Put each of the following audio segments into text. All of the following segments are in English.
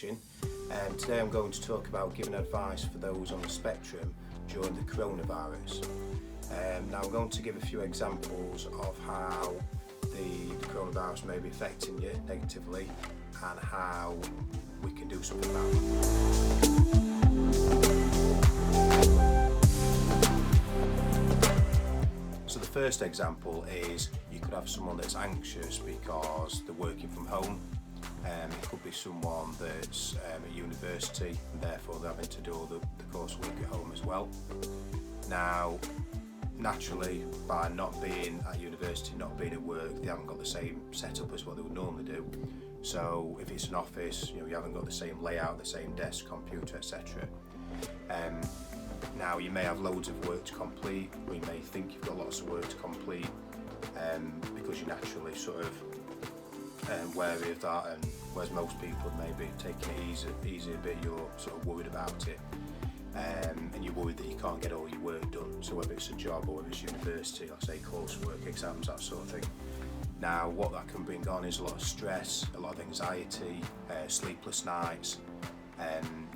Coaching, and today I'm going to talk about giving advice for those on the spectrum during the coronavirus. Now I'm going to give a few examples of how the coronavirus may be affecting you negatively and how we can do something about it. So the first example is you could have someone that's anxious because they're working from home. It could be someone that's at university and therefore they're having to do all the coursework at home as well. Now, naturally, by not being at university, not being at work, they haven't got the same setup as what they would normally do. So if it's an office, you haven't got the same layout, the same desk, computer, etc. Now you may have loads of work to complete, or you may think you've got lots of work to complete because you're naturally sort of wary of that, and whereas most people may be taking it easy a bit, you're sort of worried about it, and you're worried that you can't get all your work done. So whether it's a job or whether it's university, like say coursework, exams, that sort of thing. Now what that can bring on is a lot of stress, a lot of anxiety, sleepless nights,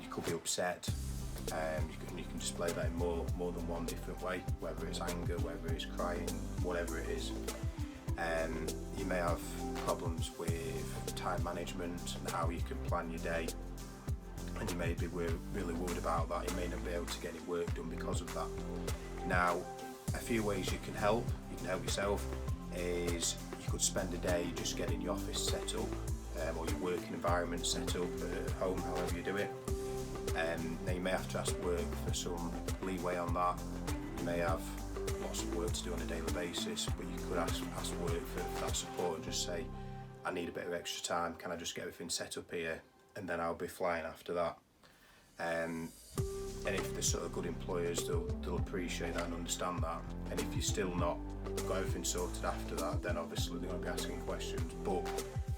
you could be upset. You can display that in more than one different way, whether it's anger, whether it's crying, whatever it is. You may have problems with time management and how you can plan your day, and you may be really worried about that. You may not be able to get any work done because of that. Now, a few ways you can help yourself is you could spend a day just getting your office set up, or your working environment set up at home, however you do it. Now you may have to ask work for some leeway on that. You may have lots of work to do on a daily basis, but you could ask work for that support and just say, I need a bit of extra time, can I just get everything set up here, and then I'll be flying after that. And if they're sort of good employers, they'll appreciate that and understand that. And if you're still not got everything sorted after that, then obviously they're going to be asking questions, but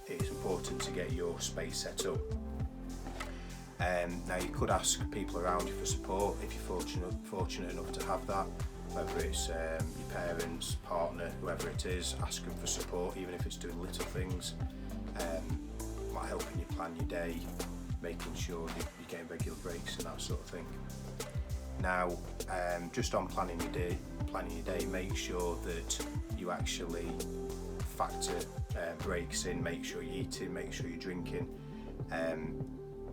it's important to get your space set up. Now you could ask people around you for support if you're fortunate enough to have that, whether it's your parents, partner, whoever it is. Ask them for support, even if it's doing little things, like helping you plan your day, making sure you're getting regular breaks and that sort of thing. Now, just on planning your day, make sure that you actually factor breaks in. Make sure you're eating, make sure you're drinking.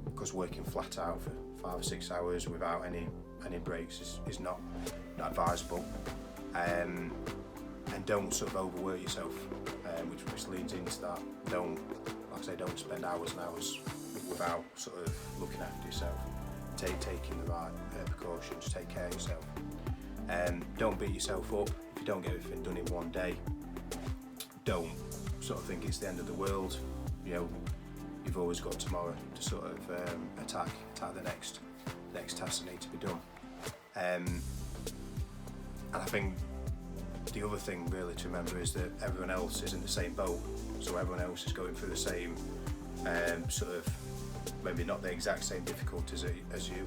Because working flat out for 5 or 6 hours without any breaks is not advisable, and don't sort of overwork yourself, which leads into that. Don't spend hours and hours without sort of looking after yourself, taking the right precautions, take care of yourself. Don't beat yourself up if you don't get everything done in one day. Don't sort of think it's the end of the world. You've always got tomorrow to sort of attack the next tasks that need to be done. And I think the other thing really to remember is that everyone else is in the same boat, so everyone else is going through the same sort of, maybe not the exact same difficulties as you,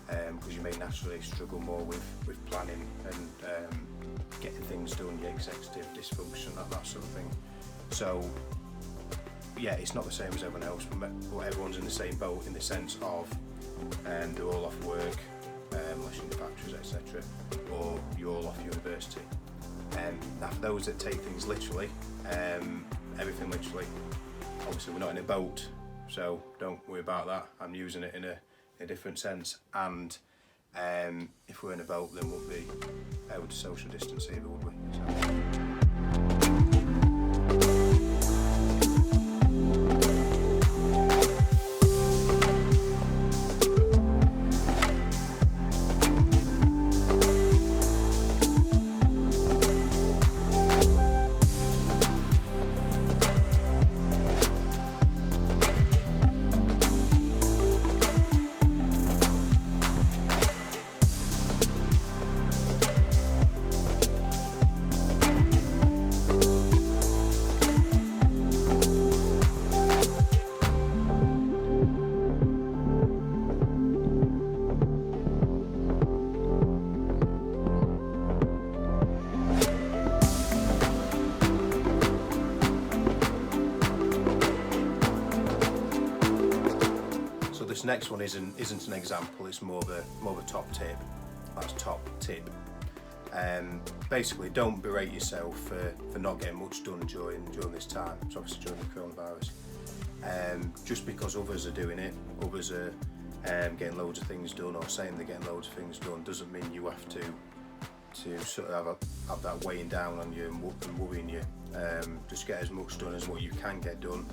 because you may naturally struggle more with planning and getting things done, your executive dysfunction, that sort of thing. So yeah, it's not the same as everyone else, but everyone's in the same boat in the sense of they're all off work, unless you're in the factories, etc., or you're all off university. Now for those that take things literally, everything literally, obviously we're not in a boat, so don't worry about that. I'm using it in a different sense, and if we're in a boat, then we'll be able to social distance either, would we? So. next one isn't an example, it's more of a top tip. That's top tip. Basically, don't berate yourself for not getting much done during this time. It's obviously during the coronavirus. Just because others are doing it, others are getting loads of things done or saying they're getting loads of things done, doesn't mean you have to sort of have that weighing down on you and worrying you. Just get as much done as what you can get done,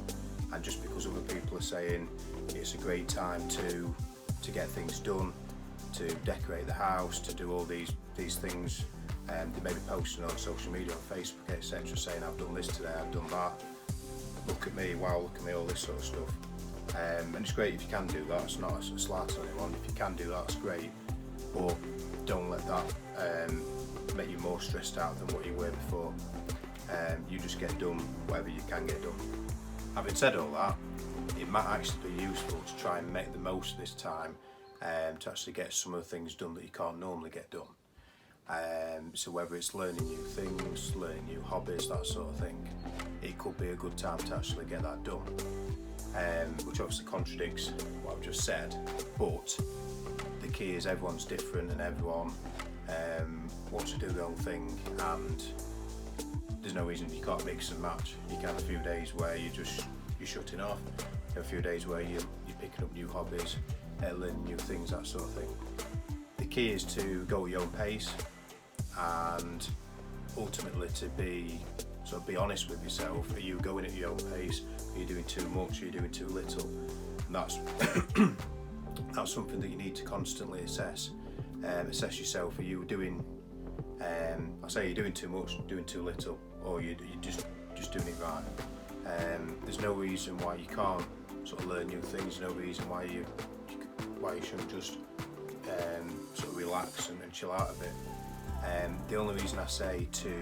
and just because other people are saying it's a great time to get things done, to decorate the house, to do all these things, they may be posting on social media, on Facebook, etc., saying I've done this today, I've done that, look at me, wow, look at me, all this sort of stuff. And it's great if you can do that. It's not a slight on anyone. If you can do that, it's great, but don't let that make you more stressed out than what you were before. You just get done whatever you can get done. Having said all that, it might actually be useful to try and make the most of this time to actually get some of the things done that you can't normally get done. So whether it's learning new things, learning new hobbies, that sort of thing, it could be a good time to actually get that done. Which obviously contradicts what I've just said, but the key is everyone's different and everyone wants to do their own thing, and there's no reason you can't mix and match. You can have a few days where you're shutting off, you have a few days where you're picking up new hobbies, learning new things, that sort of thing. The key is to go at your own pace, and ultimately to be honest with yourself. Are you going at your own pace? Are you doing too much? Are you doing too little? And that's that's something that you need to constantly assess. Assess yourself. Are you doing? You're doing too much, doing too little, or you're just doing it right. There's no reason why you can't sort of learn new things. No reason why you shouldn't just sort of relax and chill out a bit. The only reason I say to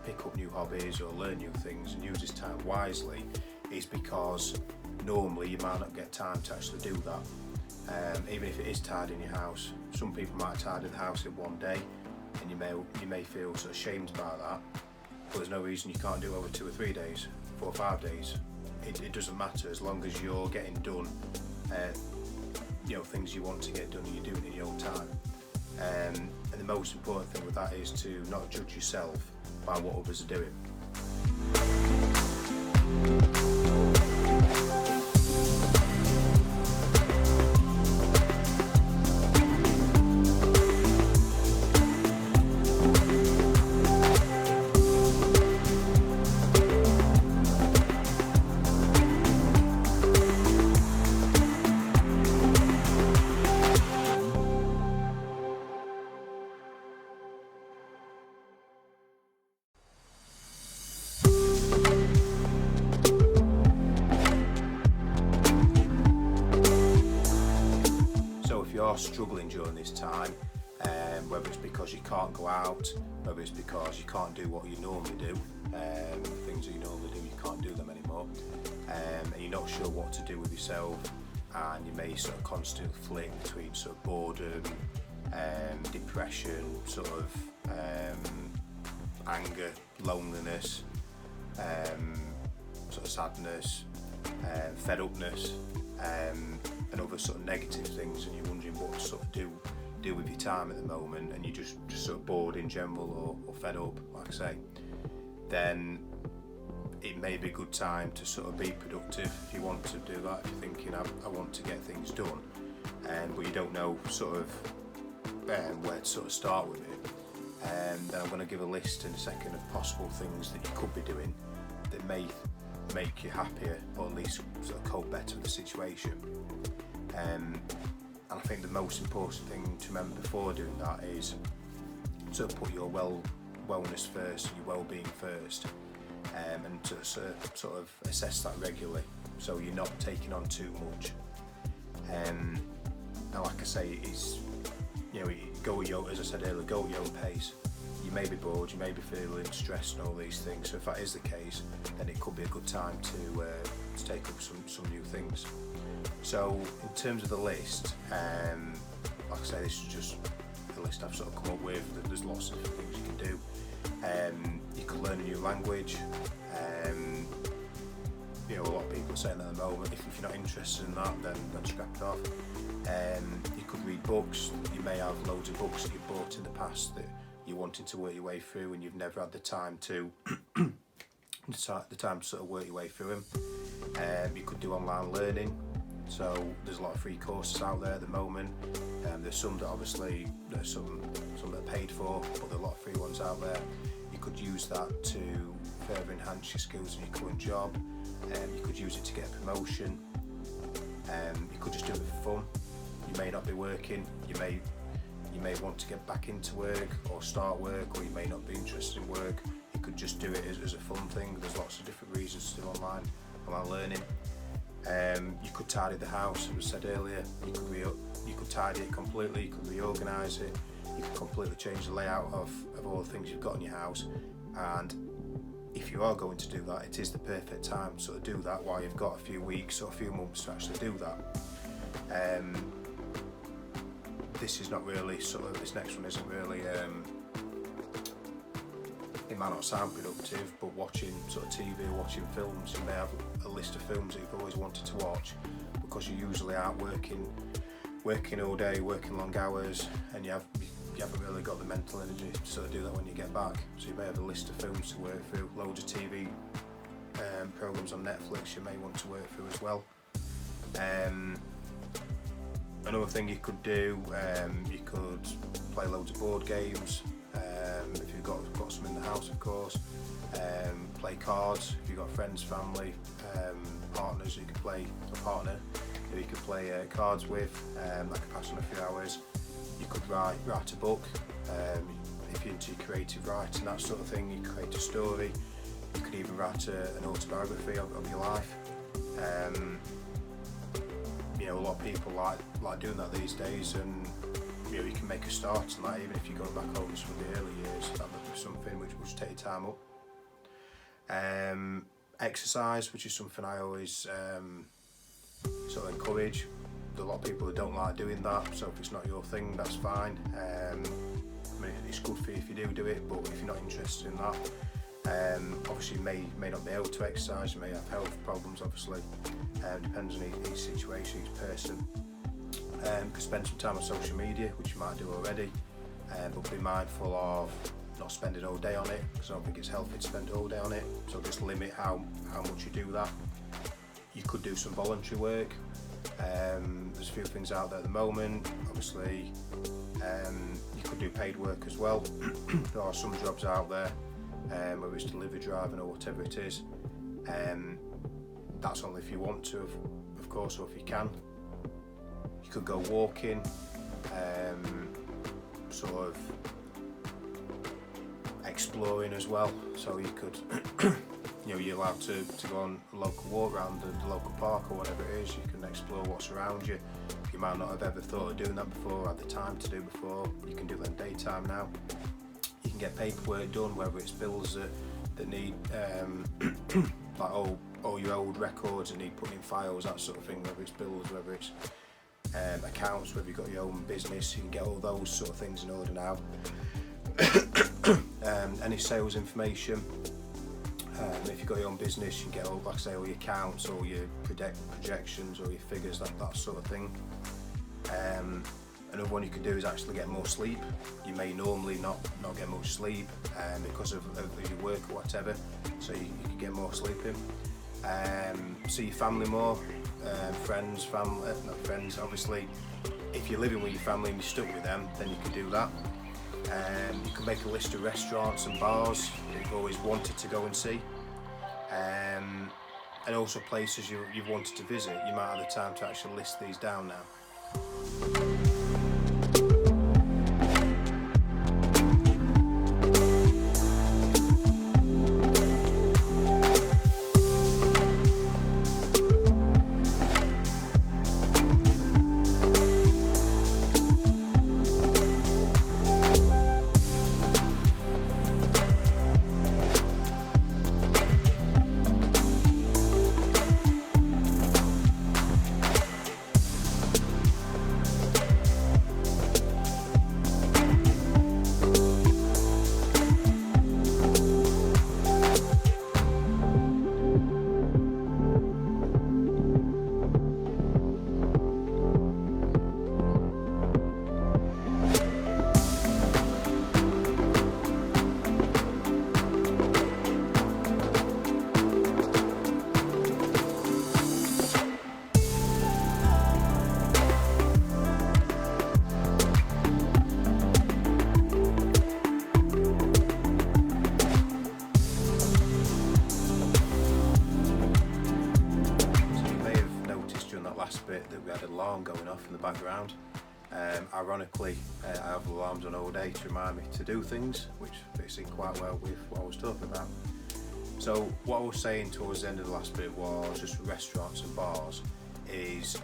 pick up new hobbies or learn new things and use this time wisely is because normally you might not get time to actually do that. Even if it is tidying your house, some people might tidy the house in one day, and you may feel sort of shamed about that, but there's no reason you can't do it over 2 or 3 days, 4 or 5 days. It doesn't matter as long as you're getting done things you want to get done and you're doing it in your own time. And the most important thing with that is to not judge yourself by what others are doing. Struggling during this time, whether it's because you can't go out, whether it's because you can't do what you normally do, things that you normally do, you can't do them anymore, and you're not sure what to do with yourself, and you may sort of constantly flick between sort of boredom, depression, sort of anger, loneliness, sort of sadness, fed upness, and other sort of negative things, and you're wondering what to sort of do with your time at the moment, and you're just sort of bored in general or fed up, like I say, then it may be a good time to sort of be productive if you want to do that. If you're thinking I want to get things done, but you don't know sort of where to sort of start with it, then I'm going to give a list in a second of possible things that you could be doing that may make you happier, or at least sort of cope better with the situation. And I think the most important thing to remember before doing that is to put your wellness first, your well-being first, and to sort of assess that regularly, so you're not taking on too much. And like I say, it's go at your, as I said earlier, go at your own pace. You may be bored, you may be feeling stressed and all these things. So if that is the case, then it could be a good time to take up some new things. So in terms of the list, like I say, this is just the list I've sort of come up with. There's lots of things you can do. You can learn a new language. A lot of people saying at the moment, if you're not interested in that, then scrap it off. You could read books. You may have loads of books that you've bought in the past that you're wanting to work your way through, and you've never had the time to sort of work your way through them. You could do online learning. So there's a lot of free courses out there at the moment. There's some that obviously some that are paid for, but there are a lot of free ones out there. You could use that to further enhance your skills in your current job. You could use it to get a promotion. You could just do it for fun. You may not be working. You may want to get back into work or start work, or you may not be interested in work. You could just do it as a fun thing. There's lots of different reasons to do online learning. You could tidy the house, as I said earlier. You could tidy it completely. You could reorganise it. You could completely change the layout of all the things you've got in your house. And if you are going to do that, it is the perfect time to sort of do that while you've got a few weeks or a few months to actually do that. This is not really this next one isn't really. It might not sound productive, but watching sort of TV or watching films, you may have a list of films that you've always wanted to watch because you usually out working all day, working long hours, and you haven't really got the mental energy to sort of do that when you get back. So you may have a list of films to work through, loads of TV programs on Netflix you may want to work through as well. Another thing you could do, you could play loads of board games. If you've got some in the house, of course. Play cards. If you've got friends, family, partners, you could play a partner who you could play cards with. That could pass on a few hours. You could write a book. If you're into creative writing, that sort of thing, you could create a story. You could even write an autobiography of your life. A lot of people like doing that these days, and you can make a start on that, even if you're going back over some of the early years. That would be something which will take your time up. Exercise, which is something I always sort of encourage. There are a lot of people who don't like doing that, so if it's not your thing, that's fine. It's good for you if you do it, but if you're not interested in that, obviously you may not be able to exercise. You may have health problems, obviously. Depends on each situation, each person. You could spend some time on social media, which you might do already, but be mindful of not spending all day on it, because I don't think it's healthy to spend all day on it. So just limit how much you do that. You could do some voluntary work. There's a few things out there at the moment. Obviously, you could do paid work as well. There are some jobs out there, whether it's delivery driving or whatever it is. That's only if you want to, of course, or if you can. You could go walking, sort of exploring as well. So you could, you're allowed to go on a local walk around the local park or whatever it is. You can explore what's around you. You might not have ever thought of doing that before, or had the time to do before. You can do that in daytime now. You can get paperwork done, whether it's bills that need like all your old records that need putting in files, that sort of thing, whether it's bills, whether it's accounts, whether you've got your own business. You can get all those sort of things in order now. Any sales information, if you've got your own business, you can get all, like I say, all your accounts, all your projections, all your figures, that sort of thing. Another one you could do is actually get more sleep. You may normally not get much sleep because of your work or whatever, so you can get more sleep in. See your family more, friends, not friends obviously. If you're living with your family and you're stuck with them, then you can do that. You can make a list of restaurants and bars that you've always wanted to go and see, and also places you've wanted to visit. You might have the time to actually list these down now. alarm going off in the background. Ironically, I have alarms on all day to remind me to do things, which fits in quite well with what I was talking about. So what I was saying towards the end of the last bit was just restaurants and bars is,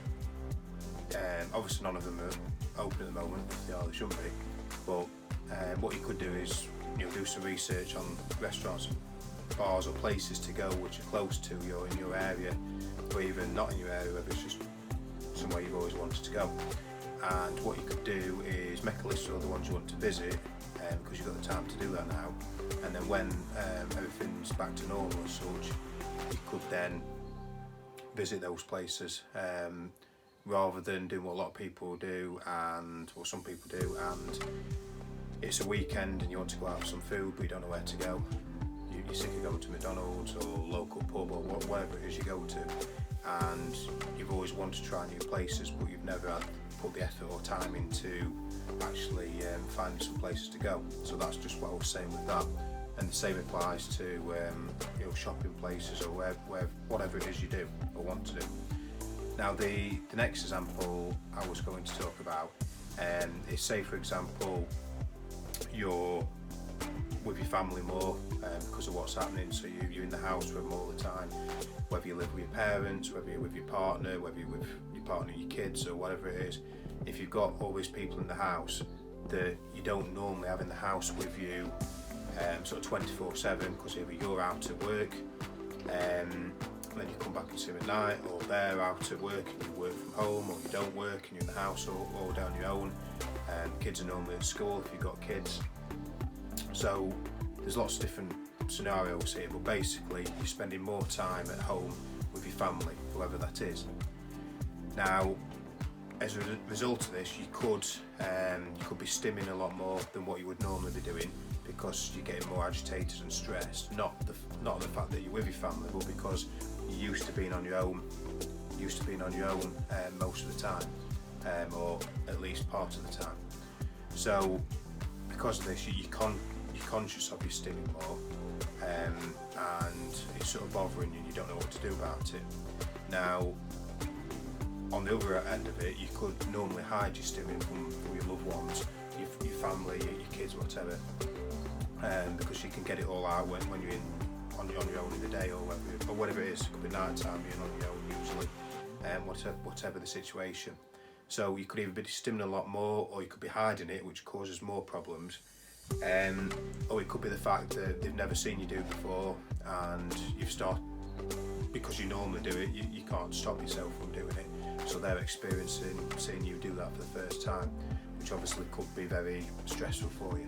obviously none of them are open at the moment, if they are, they shouldn't be, but what you could do is do some research on restaurants, bars or places to go which are close to you in your area, or even not in your area, whether it's just somewhere you've always wanted to go. And what you could do is make a list of all the ones you want to visit, because you've got the time to do that now, and then when everything's back to normal as such, you could then visit those places, rather than doing what a lot of people do, and what some people do, and it's a weekend and you want to go out for some food but you don't know where to go. You're sick of going to McDonald's or local pub or whatever it is you go to, and you've always wanted to try new places but you've never had put the effort or time into actually finding some places to go. So that's just what I was saying with that, and the same applies to shopping places or whatever it is you do or want to do. Now the next example I was going to talk about is, say for example you're with your family more because of what's happening, so you're in the house with them all the time, whether you live with your parents, whether you're with your partner, whether you're with your partner and your kids or whatever it is. If you've got all these people in the house that you don't normally have in the house with you sort of 24/7, because either you're out at work and then you come back and see them at night, or they're out at work and you work from home, or you don't work and you're in the house all down your own. Kids are normally at school if you've got kids. So there's lots of different scenarios here, but basically you're spending more time at home with your family, whoever that is. Now, as a result of this, you could be stimming a lot more than what you would normally be doing, because you're getting more agitated and stressed. Not the fact that you're with your family, but because you're used to being on your own, most of the time, or at least part of the time. So because of this, you're conscious of your stimming more, and it's sort of bothering you and you don't know what to do about it. Now, on the other end of it, you could normally hide your stimming from your loved ones, your family, your kids, whatever, because you can get it all out when you're on your own in the day, or whatever it is. It could be night time, being on your own usually, whatever the situation. So you could either be stimming a lot more, or you could be hiding it, which causes more problems. Or it could be the fact that they've never seen you do it before, and you've started, because you normally do it, you can't stop yourself from doing it. So they're experiencing seeing you do that for the first time, which obviously could be very stressful for you.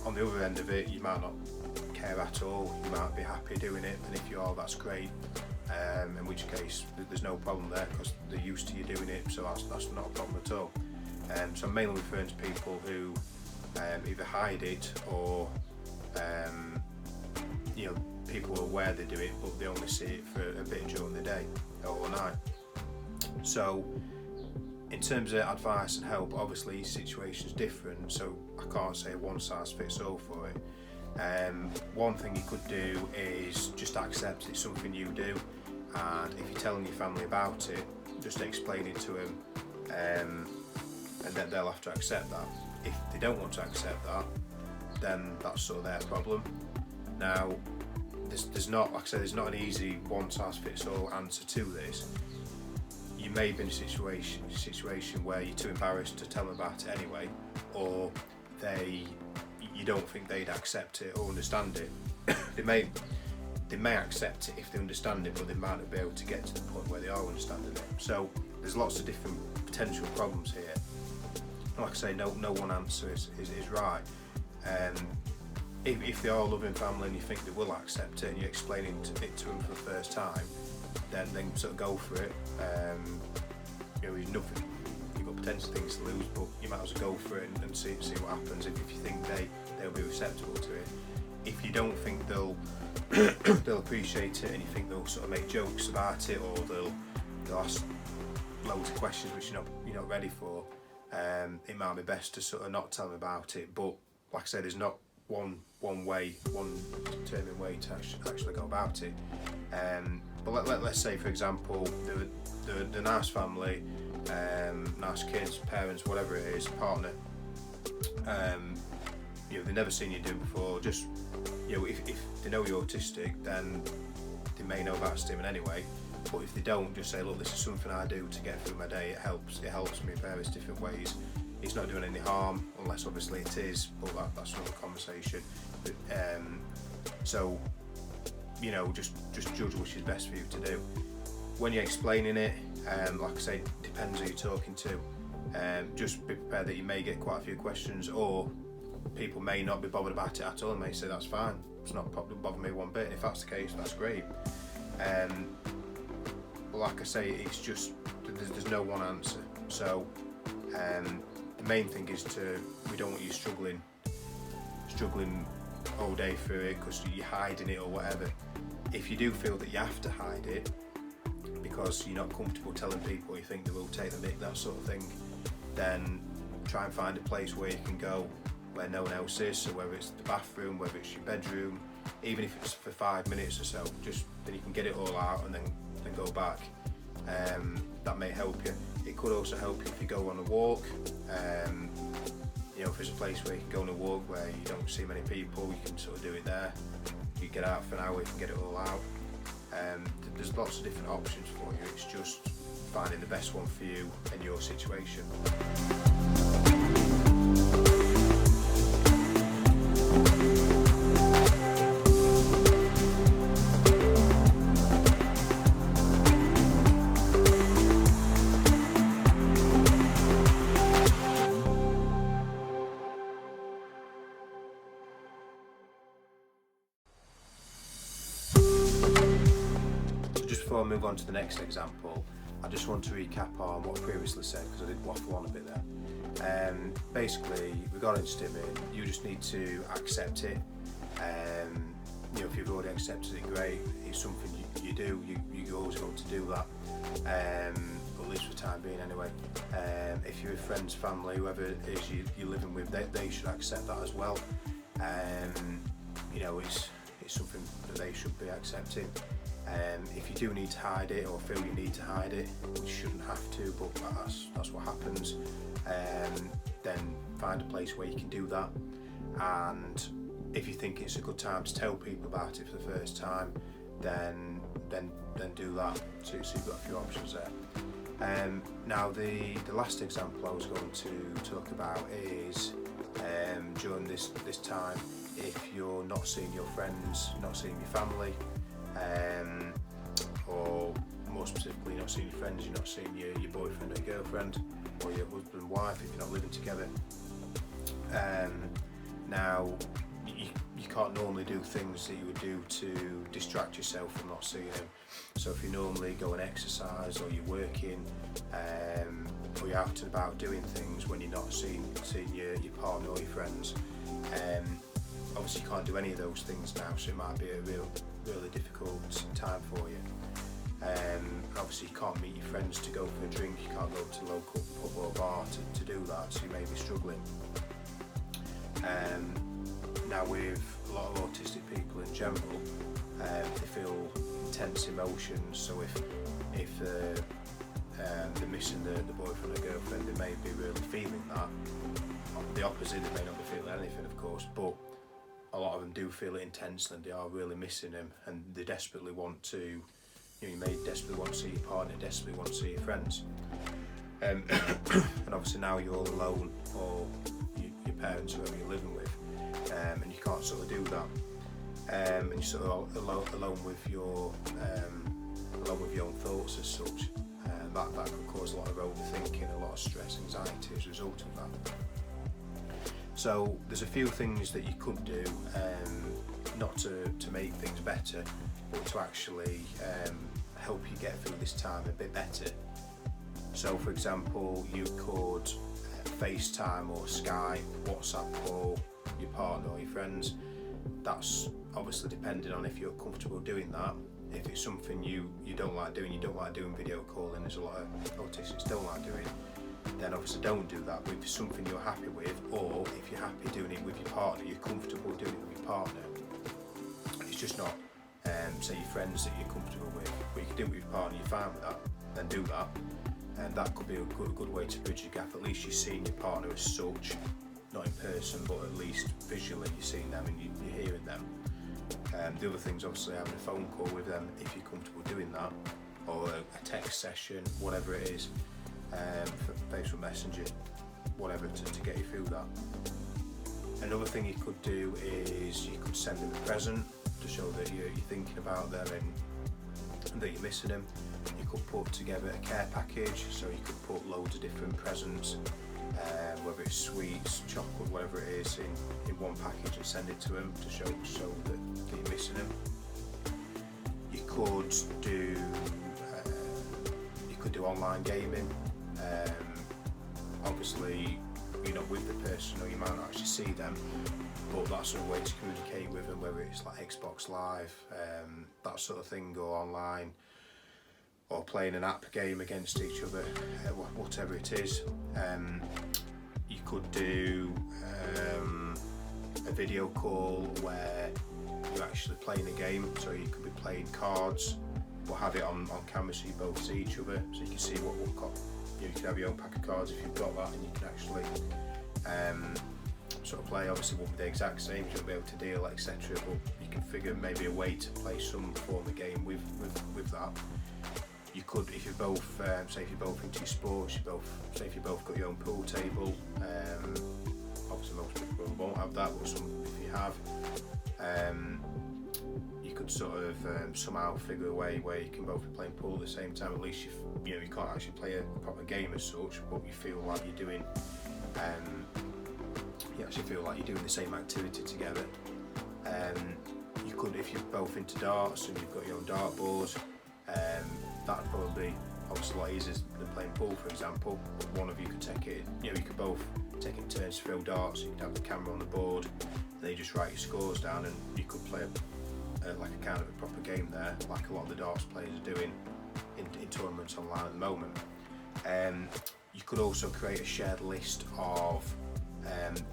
On the other end of it, you might not care at all, you might be happy doing it, and if you are, that's great. In which case there's no problem there, because they're used to you doing it, so that's not a problem at all. So I'm mainly referring to people who either hide it, or people are aware they do it but they only see it for a bit during the day or night. So in terms of advice and help, obviously each situation's different, so I can't say one size fits all for it. One thing you could do is just accept it's something you do, and if you're telling your family about it, just explain it to them, and then they'll have to accept that. If they don't want to accept that, then that's sort of their problem. Now, there's not, like I said, there's not an easy one size fits all answer to this. You may be in a situation where you're too embarrassed to tell them about it anyway, or you don't think they'd accept it or understand it. They may accept it if they understand it, but they might not be able to get to the point where they are understanding it. So there's lots of different potential problems here. Like I say, no one answer is right. If they are a loving family and you think they will accept it, and you're explaining it to them for the first time, then sort of go for it. You've nothing, you've got potential things to lose, but you might as well go for it and see what happens. If you think they'll be receptible to it. If you don't think they'll appreciate it, and you think they'll sort of make jokes about it, or they'll ask loads of questions which you're not ready for, it might be best to sort of not tell them about it. But like I said, there's not one determined way to actually go about it. But let's say, for example, they're a nice family, nice kids, parents, whatever it is, partner, they've never seen you do before. Just, if they know you're autistic, then they may know about stimming anyway. But if they don't, just say, look, this is something I do to get through my day. It helps me in various different ways. It's not doing any harm, unless obviously it is, but that's another conversation. So, just judge which is best for you to do. When you're explaining it, like I say, depends who you're talking to. Just be prepared that you may get quite a few questions, or people may not be bothered about it at all and may say that's fine, it's not a problem, bother me one bit. If that's the case, that's great. But like I say, it's just, there's no one answer. So the main thing is we don't want you struggling all day through it because you're hiding it or whatever. If you do feel that you have to hide it because you're not comfortable telling people, you think they will take the mick, that sort of thing, then try and find a place where you can go where no one else is. So whether it's the bathroom, whether it's your bedroom, even if it's for 5 minutes or so, just then you can get it all out and then go back. That may help you. It could also help you if you go on a walk. If there's a place where you can go on a walk where you don't see many people, you can sort of do it there. You get out for an hour, you can get it all out. There's lots of different options for you. It's just finding the best one for you and your situation. Before I move on to the next example, I just want to recap on what I previously said because I did waffle on a bit there. Basically, regarding stimming, you just need to accept it. If you've already accepted it, great. It's something you do. You're always going to do that. At least for the time being, anyway. If you're with friends, family, whoever it is you're living with, they should accept that as well. It's something that they should be accepting. If you do need to hide it or feel you need to hide it, you shouldn't have to, but that's what happens. Then find a place where you can do that, and if you think it's a good time to tell people about it for the first time, then do that. So you've got a few options there. Now the last example I was going to talk about is during this time, if you're not seeing your friends, not seeing your family, or more specifically, you're not seeing your friends, you're not seeing your boyfriend or girlfriend, or your husband and wife if you're not living together. Now, you can't normally do things that you would do to distract yourself from not seeing them. So if you normally go and exercise, or you're working, or you're out and about doing things when you're not seeing your partner or your friends, obviously you can't do any of those things now, so it might be a really difficult time for you. Obviously you can't meet your friends to go for a drink, you can't go to a local pub or bar to do that, so you may be struggling. Now with a lot of autistic people in general, they feel intense emotions, so if they're missing the boyfriend or girlfriend, they may be really feeling that. The opposite, they may not be feeling anything, of course, but a lot of them do feel it intensely and they are really missing him, and they desperately want to, you may desperately want to see your partner, desperately want to see your friends. And obviously now you're all alone, or your parents, whoever you're living with, and you can't sort of do that. And you're sort of alone with your own thoughts as such. That can cause a lot of overthinking, a lot of stress, anxiety as a result of that. So there's a few things that you could do, not to make things better, but to actually help you get through this time a bit better. So for example, you could FaceTime or Skype, WhatsApp call your partner or your friends. That's obviously depending on if you're comfortable doing that. If it's something you don't like doing, video calling, there's a lot of autistics don't like doing, then obviously don't do that. But if it's something you're happy with, or if you're happy doing it with your partner, you're comfortable doing it with your partner, it's just not say your friends that you're comfortable with, but you can do it with your partner, you're fine with that, then do that. and that could be a good way to bridge the gap. At least you're seeing your partner as such, not in person, but at least visually you're seeing them and you're hearing them. The other thing's obviously having a phone call with them if you're comfortable doing that, or a text session, whatever it is, for Facebook Messenger, whatever, to get you through that. Another thing you could do is you could send them a present to show that you're thinking about them and that you're missing them. You could put together a care package, so you could put loads of different presents, whether it's sweets, chocolate, whatever it is, in one package and send it to them to show that you're missing them. You could do online gaming. Obviously, you're not with the person or you might not actually see them, but that's a way to communicate with them, whether it's like Xbox Live, that sort of thing, or online, or playing an app game against each other, whatever it is. You could do a video call where you're actually playing a game, so you could be playing cards, but have it on camera so you both see each other, so you can see what you can have your own pack of cards if you've got that, and you can actually sort of play. Obviously won't be the exact same, you won't be able to deal, etc., but you can figure maybe a way to play some form of game with that. You could, if you're both, say if you're both into sports, say if you both got your own pool table, obviously most people won't have that, but some, if you have, you could sort of somehow figure a way where you can both be playing pool at the same time. At least you can't actually play a proper game as such, but you feel like you're doing, you actually feel like you're doing the same activity together. You could, if you're both into darts and you've got your own dartboard, that'd probably be obviously a lot easier than playing pool, for example. But one of you could take it, you could both take it in turns to throw darts. You could have the camera on the board, and then you just write your scores down, and you could play like a kind of a proper game there, like a lot of the darts players are doing in tournaments online at the moment. You could also create a shared list of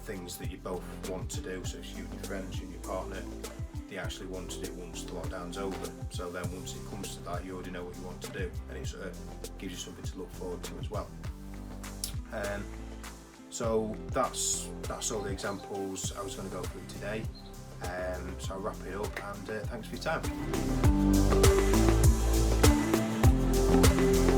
things that you both want to do, so if you and your friends, you and your partner, they actually want to do once the lockdown's over. So then once it comes to that, you already know what you want to do, and it sort of gives you something to look forward to as well. So that's all the examples I was going to go through today. So I'll wrap it up, and thanks for your time.